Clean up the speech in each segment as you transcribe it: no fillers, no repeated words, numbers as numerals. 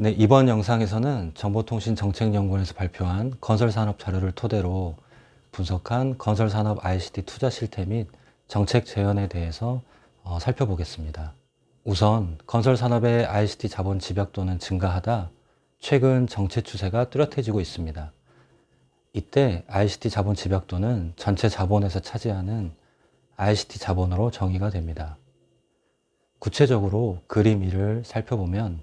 네, 이번 영상에서는 정보통신정책연구원에서 발표한 건설산업 자료를 토대로 분석한 건설산업 ICT 투자 실태 및 정책 재현에 대해서 살펴보겠습니다. 우선 건설산업의 ICT 자본 집약도는 증가하다 최근 정책 추세가 뚜렷해지고 있습니다. 이때 ICT 자본 집약도는 전체 자본에서 차지하는 ICT 자본으로 정의가 됩니다. 구체적으로 그림 1을 살펴보면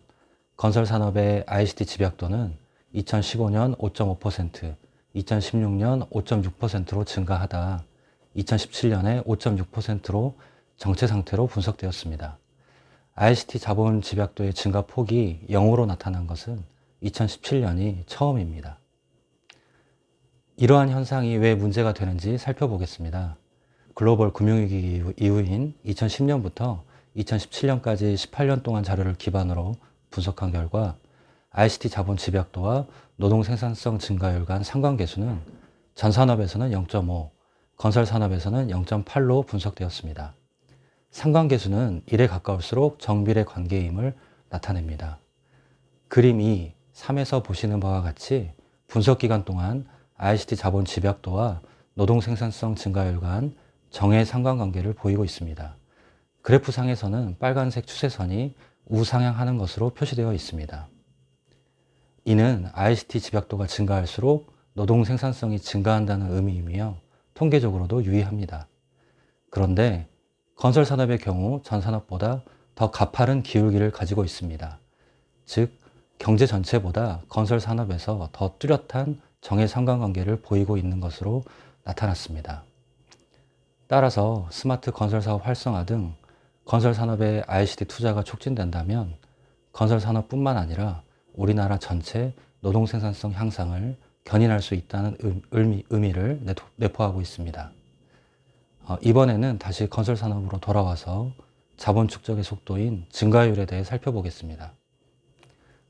건설산업의 ICT 집약도는 2015년 5.5%, 2016년 5.6%로 증가하다 2017년에 5.6%로 정체 상태로 분석되었습니다. ICT 자본 집약도의 증가 폭이 0으로 나타난 것은 2017년이 처음입니다. 이러한 현상이 왜 문제가 되는지 살펴보겠습니다. 글로벌 금융위기 이후인 2010년부터 2017년까지 18년 동안 자료를 기반으로 분석한 결과 ICT 자본 집약도와 노동 생산성 증가율 간 상관계수는 전 산업에서는 0.5, 건설 산업에서는 0.8로 분석되었습니다. 상관계수는 1에 가까울수록 정비례 관계임을 나타냅니다. 그림 2, 3에서 보시는 바와 같이 분석 기간 동안 ICT 자본 집약도와 노동 생산성 증가율 간 정의 상관관계를 보이고 있습니다. 그래프상에서는 빨간색 추세선이 우상향하는 것으로 표시되어 있습니다. 이는 ICT 집약도가 증가할수록 노동 생산성이 증가한다는 의미이며 통계적으로도 유의합니다. 그런데 건설 산업의 경우 전 산업보다 더 가파른 기울기를 가지고 있습니다. 즉, 경제 전체보다 건설 산업에서 더 뚜렷한 정의 상관관계를 보이고 있는 것으로 나타났습니다. 따라서 스마트 건설 사업 활성화 등 건설 산업의 ICT 투자가 촉진된다면 건설 산업뿐만 아니라 우리나라 전체 노동 생산성 향상을 견인할 수 있다는 의미를 내포하고 있습니다. 이번에는 다시 건설 산업으로 돌아와서 자본 축적의 속도인 증가율에 대해 살펴보겠습니다.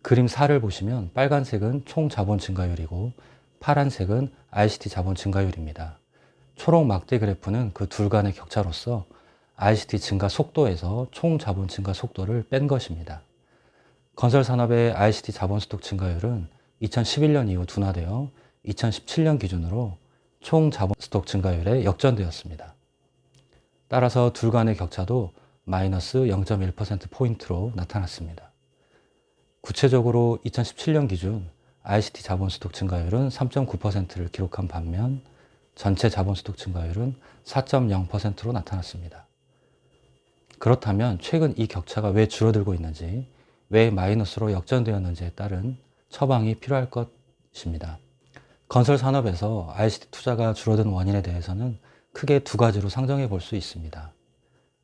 그림 4를 보시면 빨간색은 총 자본 증가율이고 파란색은 ICT 자본 증가율입니다. 초록 막대 그래프는 그 둘 간의 격차로서 ICT 증가 속도에서 총 자본 증가 속도를 뺀 것입니다. 건설 산업의 ICT 자본 스톡 증가율은 2011년 이후 둔화되어 2017년 기준으로 총 자본 스톡 증가율에 역전되었습니다. 따라서 둘 간의 격차도 마이너스 0.1%포인트로 나타났습니다. 구체적으로 2017년 기준 ICT 자본 스톡 증가율은 3.9%를 기록한 반면 전체 자본 스톡 증가율은 4.0%로 나타났습니다. 그렇다면 최근 이 격차가 왜 줄어들고 있는지, 왜 마이너스로 역전되었는지에 따른 처방이 필요할 것입니다. 건설 산업에서 ICT 투자가 줄어든 원인에 대해서는 크게 두 가지로 상정해 볼 수 있습니다.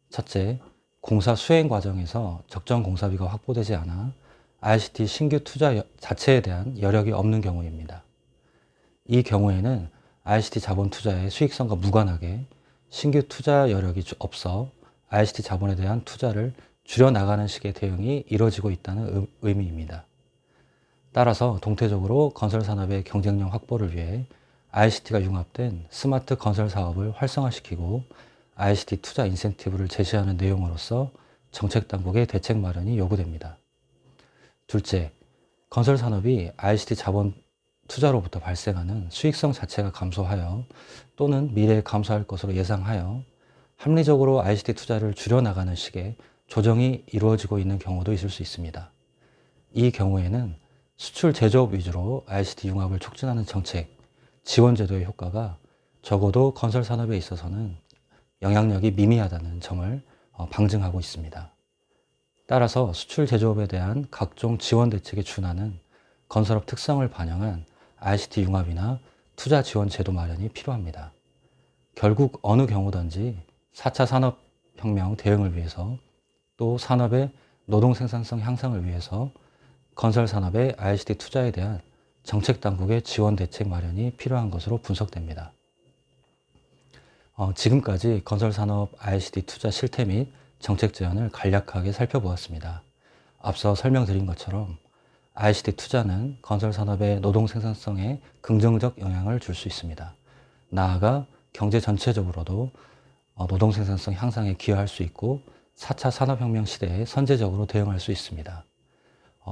첫째, 공사 수행 과정에서 적정 공사비가 확보되지 않아 ICT 신규 투자 자체에 대한 여력이 없는 경우입니다. 이 경우에는 ICT 자본 투자의 수익성과 무관하게 신규 투자 여력이 없어 ICT 자본에 대한 투자를 줄여나가는 식의 대응이 이루어지고 있다는 의미입니다. 따라서 동태적으로 건설 산업의 경쟁력 확보를 위해 ICT가 융합된 스마트 건설 사업을 활성화시키고 ICT 투자 인센티브를 제시하는 내용으로서 정책 당국의 대책 마련이 요구됩니다. 둘째, 건설 산업이 ICT 자본 투자로부터 발생하는 수익성 자체가 감소하여 또는 미래에 감소할 것으로 예상하여 합리적으로 ICT 투자를 줄여나가는 식의 조정이 이루어지고 있는 경우도 있을 수 있습니다. 이 경우에는 수출 제조업 위주로 ICT 융합을 촉진하는 정책, 지원 제도의 효과가 적어도 건설 산업에 있어서는 영향력이 미미하다는 점을 방증하고 있습니다. 따라서 수출 제조업에 대한 각종 지원 대책에 준하는 건설업 특성을 반영한 ICT 융합이나 투자 지원 제도 마련이 필요합니다. 결국 어느 경우든지 4차 산업혁명 대응을 위해서 또 산업의 노동 생산성 향상을 위해서 건설 산업의 ICT 투자에 대한 정책 당국의 지원 대책 마련이 필요한 것으로 분석됩니다. 지금까지 건설 산업 ICT 투자 실태 및 정책 제안을 간략하게 살펴보았습니다. 앞서 설명드린 것처럼 ICT 투자는 건설 산업의 노동 생산성에 긍정적 영향을 줄 수 있습니다. 나아가 경제 전체적으로도 노동 생산성 향상에 기여할 수 있고 4차 산업혁명 시대에 선제적으로 대응할 수 있습니다.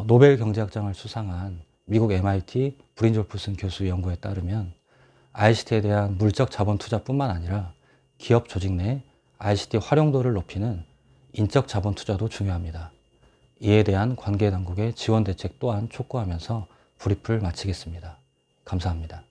노벨 경제학장을 수상한 미국 MIT 브린졸프슨 교수 연구에 따르면 ICT에 대한 물적 자본 투자뿐만 아니라 기업 조직 내 ICT 활용도를 높이는 인적 자본 투자도 중요합니다. 이에 대한 관계 당국의 지원 대책 또한 촉구하면서 브리프를 마치겠습니다. 감사합니다.